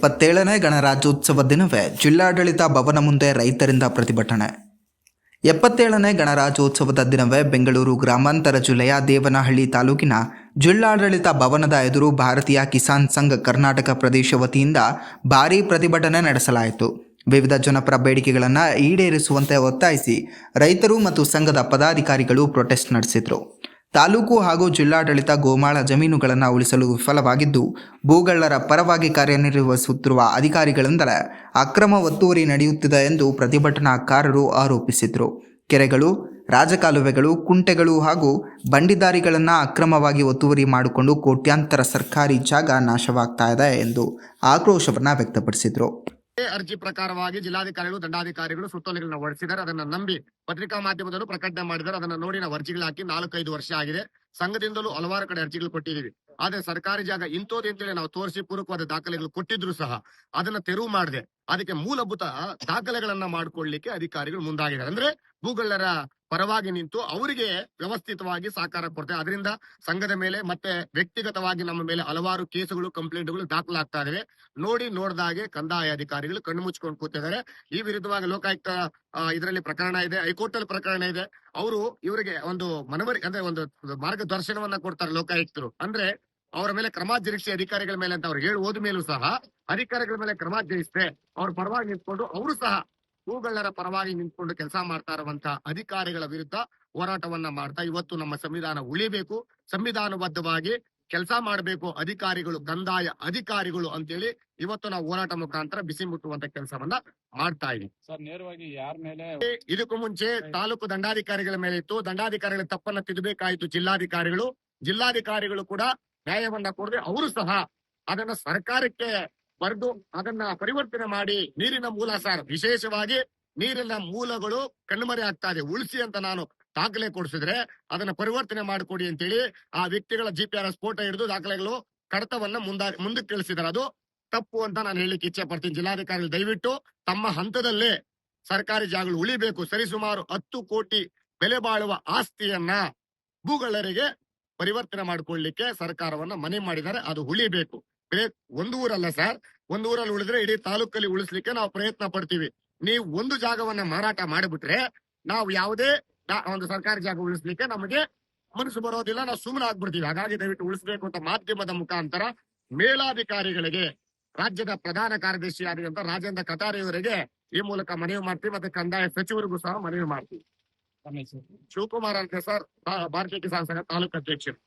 77ನೇ ಗಣರಾಜ್ಯೋತ್ಸವ ದಿನವೇ ಜಿಲ್ಲಾಡಳಿತ ಭವನ ಮುಂದೆ ರೈತರಿಂದ ಪ್ರತಿಭಟನೆ. 77ನೇ ಗಣರಾಜ್ಯೋತ್ಸವದ ದಿನವೇ ಬೆಂಗಳೂರು ಗ್ರಾಮಾಂತರ ಜಿಲ್ಲೆಯ ದೇವನಹಳ್ಳಿ ತಾಲೂಕಿನ ಜಿಲ್ಲಾಡಳಿತ ಭವನದ ಎದುರು ಭಾರತೀಯ ಕಿಸಾನ್ ಸಂಘ ಕರ್ನಾಟಕ ಪ್ರದೇಶ ವತಿಯಿಂದ ಭಾರೀ ಪ್ರತಿಭಟನೆ ನಡೆಸಲಾಯಿತು. ವಿವಿಧ ಜನಪರ ಬೇಡಿಕೆಗಳನ್ನು ಈಡೇರಿಸುವಂತೆ ಒತ್ತಾಯಿಸಿ ರೈತರು ಮತ್ತು ಸಂಘದ ಪದಾಧಿಕಾರಿಗಳು ಪ್ರೊಟೆಸ್ಟ್ ನಡೆಸಿದರು. ತಾಲೂಕು ಹಾಗೂ ಜಿಲ್ಲಾಡಳಿತ ಗೋಮಾಳ ಜಮೀನುಗಳನ್ನು ಉಳಿಸಲು ವಿಫಲವಾಗಿದ್ದು, ಭೂಗಳ್ಳರ ಪರವಾಗಿ ಕಾರ್ಯನಿರ್ವಹಿಸುತ್ತಿರುವ ಅಧಿಕಾರಿಗಳಿಂದಲೇ ಅಕ್ರಮ ಒತ್ತುವರಿ ನಡೆಯುತ್ತಿದೆ ಎಂದು ಪ್ರತಿಭಟನಾಕಾರರು ಆರೋಪಿಸಿದರು. ಕೆರೆಗಳು, ರಾಜಕಾಲುವೆಗಳು, ಕುಂಟೆಗಳು ಹಾಗೂ ಬಂಡಿದಾರಿಗಳನ್ನು ಅಕ್ರಮವಾಗಿ ಒತ್ತುವರಿ ಮಾಡಿಕೊಂಡು ಕೋಟ್ಯಾಂತರ ಸರ್ಕಾರಿ ಜಾಗ ನಾಶವಾಗ್ತಾ ಇದೆ ಎಂದು ಆಕ್ರೋಶವನ್ನು ವ್ಯಕ್ತಪಡಿಸಿದರು. ಅರ್ಜಿ ಪ್ರಕಾರವಾಗಿ ಜಿಲ್ಲಾಧಿಕಾರಿಗಳು, ದಂಡಾಧಿಕಾರಿಗಳು ಸುತ್ತೋಲೆಗಳನ್ನ ಹೊರಡಿಸಿದ್ದಾರೆ. ಅದನ್ನ ನಂಬಿ ಪತ್ರಿಕಾ ಮಾಧ್ಯಮದಲ್ಲೂ ಪ್ರಕಟಣೆ ಮಾಡಿದ್ದಾರೆ. ಅದನ್ನ ನೋಡಿ ನಾವು ಅರ್ಜಿಗಳು ಹಾಕಿ 4-5 ವರ್ಷ ಆಗಿದೆ. ಸಂಘದಿಂದಲೂ ಹಲವಾರು ಕಡೆ ಅರ್ಜಿಗಳು ಕೊಟ್ಟಿದ್ದೀವಿ. ಆದ್ರೆ ಸರ್ಕಾರಿ ಜಾಗ ಇಂಥದ್ದು ಅಂತೇಳಿ ನಾವು ತೋರಿಸಿ ಪೂರಕವಾದ ದಾಖಲೆಗಳು ಕೊಟ್ಟಿದ್ರು ಸಹ ಅದನ್ನ ತೆರವು ಮಾಡದೆ ಅದಕ್ಕೆ ಮೂಲಭೂತ ದಾಖಲೆಗಳನ್ನ ಮಾಡ್ಕೊಳ್ಳಿಕ್ಕೆ ಅಧಿಕಾರಿಗಳು ಮುಂದಾಗಿದ್ದಾರೆ. ಅಂದ್ರೆ ಭೂಗಳ್ಳರ ಪರವಾಗಿ ನಿಂತು ಅವರಿಗೆ ವ್ಯವಸ್ಥಿತವಾಗಿ ಸಹಕಾರ ಕೊಡ್ತಾರೆ. ಅದರಿಂದ ಸಂಘದ ಮೇಲೆ ಮತ್ತೆ ವ್ಯಕ್ತಿಗತವಾಗಿ ನಮ್ಮ ಮೇಲೆ ಹಲವಾರು ಕೇಸುಗಳು, ಕಂಪ್ಲೇಂಟ್ಗಳು ದಾಖಲಾಗ್ತಾ ಇದಾವೆ. ನೋಡ್ದಾಗೆ ಕಂದಾಯ ಅಧಿಕಾರಿಗಳು ಕಣ್ಣು ಮುಚ್ಕೊಂಡು ಕೂತಿದ್ದಾರೆ. ಈ ವಿರುದ್ಧವಾಗಿ ಲೋಕಾಯುಕ್ತ ಇದರಲ್ಲಿ ಪ್ರಕರಣ ಇದೆ, ಹೈಕೋರ್ಟ್ ಅಲ್ಲಿ ಪ್ರಕರಣ ಇದೆ. ಅವರು ಇವರಿಗೆ ಒಂದು ಮನವರಿ ಅಂದ್ರೆ ಒಂದು ಮಾರ್ಗದರ್ಶನವನ್ನ ಕೊಡ್ತಾರೆ ಲೋಕಾಯುಕ್ತರು. ಅಂದ್ರೆ ಅವರ ಮೇಲೆ ಕ್ರಮ ಜರುಗಿಸಿ ಅಧಿಕಾರಿಗಳ ಮೇಲೆ ಅಂತ ಅವ್ರು ಹೇಳಿ ಹೋದ ಮೇಲೂ ಸಹ ಅಧಿಕಾರಿಗಳ ಮೇಲೆ ಕ್ರಮ ಜರುಗಿಸಿದೆ ಅವ್ರ ಪರವಾಗಿ ನಿಂತ್ಕೊಂಡು ಅವರು ಸಹ ಭೂಗಳ್ಳರ ಪರವಾಗಿ ನಿಂತ್ಕೊಂಡು ಕೆಲಸ ಮಾಡ್ತಾ ಇರುವಂತ ಅಧಿಕಾರಿಗಳ ವಿರುದ್ಧ ಹೋರಾಟವನ್ನ ಮಾಡ್ತಾ ಇವತ್ತು ನಮ್ಮ ಸಂವಿಧಾನ ಉಳಿಬೇಕು, ಸಂವಿಧಾನಬದ್ಧವಾಗಿ ಕೆಲಸ ಮಾಡಬೇಕು ಅಧಿಕಾರಿಗಳು, ಕಂದಾಯ ಅಧಿಕಾರಿಗಳು ಅಂತೇಳಿ ಇವತ್ತು ನಾವು ಹೋರಾಟ ಮುಖಾಂತರ ಬಿಸಿ ಮುಟ್ಟುವಂತ ಕೆಲಸವನ್ನ ಮಾಡ್ತಾ ಇದೀವಿ. ಸರ್, ನೇರವಾಗಿ ಯಾರ ಮೇಲೆ? ಇದಕ್ಕೂ ಮುಂಚೆ ತಾಲೂಕು ದಂಡಾಧಿಕಾರಿಗಳ ಮೇಲೆ ಇತ್ತು. ದಂಡಾಧಿಕಾರಿಗಳ ತಪ್ಪನ್ನ ತಿದ್ದಬೇಕಾಯಿತು ಜಿಲ್ಲಾಧಿಕಾರಿಗಳು ಕೂಡ ನ್ಯಾಯವನ್ನ ಕೊಡದೆ ಅವರು ಸಹ ಅದನ್ನ ಸರ್ಕಾರಕ್ಕೆ ಬರೆದು ಅದನ್ನ ಪರಿವರ್ತನೆ ಮಾಡಿ ನೀರಿನ ಮೂಲ ಸರ್, ವಿಶೇಷವಾಗಿ ನೀರಿನ ಮೂಲಗಳು ಕಣ್ಮರೆ ಆಗ್ತಾ ಇದೆ, ಉಳಿಸಿ ಅಂತ ನಾನು ದಾಖಲೆ ಕೊಡಿಸಿದ್ರೆ ಅದನ್ನ ಪರಿವರ್ತನೆ ಮಾಡಿಕೊಡಿ ಅಂತೇಳಿ ಆ ವ್ಯಕ್ತಿಗಳ GPRS ಫೋಟೋ ಹಿಡಿದು ದಾಖಲೆಗಳು ಕಡತವನ್ನ ಮುಂದಕ್ಕೆ ತಿಳಿಸಿದ್ದಾರೆ. ಅದು ತಪ್ಪು ಅಂತ ನಾನು ಹೇಳಲಿಕ್ಕೆ ಇಚ್ಛೆ ಪಡ್ತೀನಿ. ಜಿಲ್ಲಾಧಿಕಾರಿಗಳು ದಯವಿಟ್ಟು ತಮ್ಮ ಹಂತದಲ್ಲೇ ಸರ್ಕಾರಿ ಜಾಗಗಳು ಉಳಿಬೇಕು. ಸರಿಸುಮಾರು 10 ಕೋಟಿ ಬೆಲೆ ಬಾಳುವ ಆಸ್ತಿಯನ್ನ ಭೂಗಳ್ಳರಿಗೆ ಪರಿವರ್ತನೆ ಮಾಡಿಕೊಳ್ಳಿಕ್ಕೆ ಸರ್ಕಾರವನ್ನ ಮನೆ ಮಾಡಿದ್ದಾರೆ. ಅದು ಉಳಿಬೇಕು. ಒಂದು ಊರಲ್ಲ ಸರ್, ಒಂದು ಊರಲ್ಲಿ ಉಳಿದ್ರೆ ಇಡೀ ತಾಲೂಕಲ್ಲಿ ಉಳಿಸ್ಲಿಕ್ಕೆ ನಾವು ಪ್ರಯತ್ನ ಪಡ್ತೀವಿ. ನೀವು ಒಂದು ಜಾಗವನ್ನ ಮಾರಾಟ ಮಾಡಿಬಿಟ್ರೆ ನಾವು ಯಾವುದೇ ಒಂದು ಸರ್ಕಾರಿ ಜಾಗ ಉಳಿಸ್ಲಿಕ್ಕೆ ನಮಗೆ ಮನಸ್ಸು ಬರೋದಿಲ್ಲ, ನಾವು ಸುಮ್ಮನೆ ಆಗ್ಬಿಡ್ತೀವಿ. ಹಾಗಾಗಿ ದಯವಿಟ್ಟು ಉಳಿಸ್ಬೇಕು ಅಂತ ಮಾಧ್ಯಮದ ಮುಖಾಂತರ ಮೇಲಾಧಿಕಾರಿಗಳಿಗೆ, ರಾಜ್ಯದ ಪ್ರಧಾನ ಕಾರ್ಯದರ್ಶಿ ಆದಂತ ರಾಜೇಂದ್ರ ಕಟಾರಿಯವರಿಗೆ ಈ ಮೂಲಕ ಮನವಿ ಮಾಡ್ತೀವಿ. ಮತ್ತೆ ಕಂದಾಯ ಸಚಿವರಿಗೂ ಸಹ ಮನವಿ ಮಾಡ್ತೀವಿ. ಶಿವಕುಮಾರ್ ಅಂತ ಸರ್, ಭಾರತೀಯ ಕಿಸಾನ್ ಸಂಘ ತಾಲೂಕು ಅಧ್ಯಕ್ಷರು.